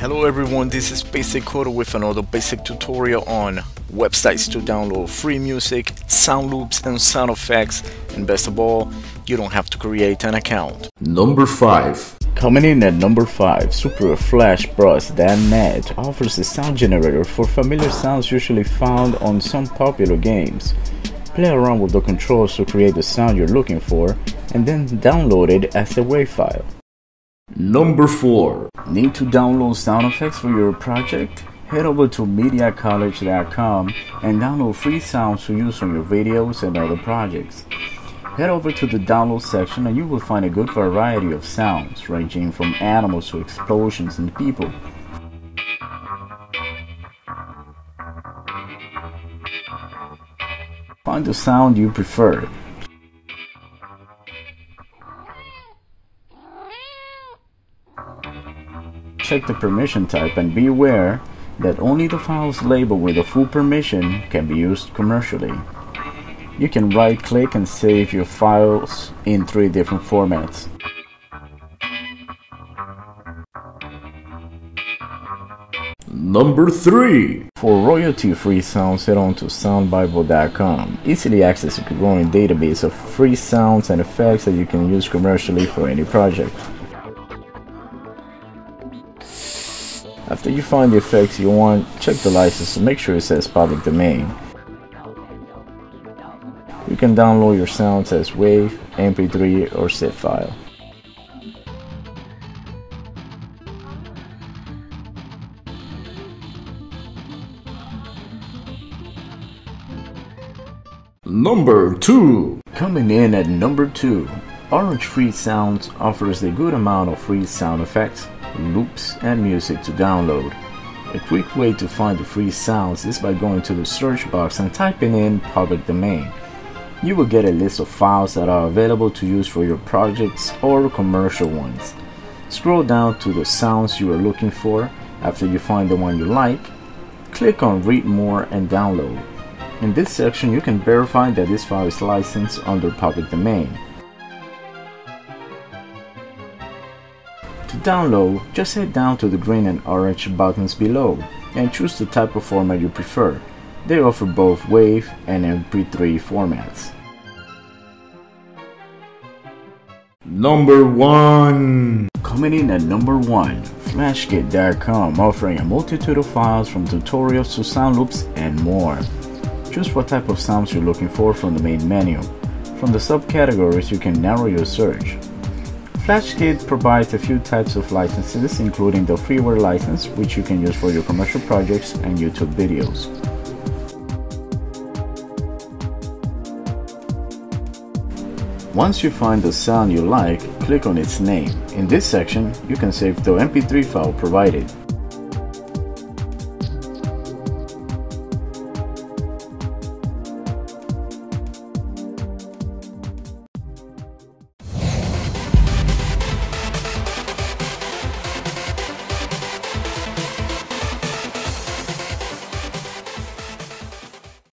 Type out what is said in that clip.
Hello everyone, this is BasicKoder with another basic tutorial on websites to download free music, sound loops and sound effects, and best of all, you don't have to create an account. Number 5. Coming in at number 5, SuperFlashBros.net offers a sound generator for familiar sounds usually found on some popular games. Play around with the controls to create the sound you're looking for and then download it as a WAV file. Number 4. Need to download sound effects for your project? Head over to MediaKoder's.com and download free sounds to use on your videos and other projects. Head over to the download section and you will find a good variety of sounds, ranging from animals to explosions and people. Find the sound you prefer. Check the permission type and be aware that only the files labeled with a full permission can be used commercially. You can right-click and save your files in 3 different formats. Number 3. For royalty-free sounds, head on to soundbible.com. Easily access a growing database of free sounds and effects that you can use commercially for any project. After you find the effects you want, check the license to make sure it says public domain. You can download your sounds as WAV, MP3 or zip file. Number 2. Coming in at number 2, Orange Free Sounds offers a good amount of free sound effects, loops and music to download. A quick way to find the free sounds is by going to the search box and typing in public domain. You will get a list of files that are available to use for your projects or commercial ones. Scroll down to the sounds you are looking for. After you find the one you like, click on read more and download. In this section you can verify that this file is licensed under public domain. To download, just head down to the green and orange buttons below and choose the type of format you prefer. They offer both WAV and MP3 formats. Number 1. Coming in at number 1, FlashKit.com, offering a multitude of files from tutorials to sound loops and more. Choose what type of sounds you're looking for from the main menu. From the subcategories you can narrow your search. FlashKit provides a few types of licenses, including the freeware license, which you can use for your commercial projects and YouTube videos. Once you find the sound you like, click on its name. In this section, you can save the MP3 file provided.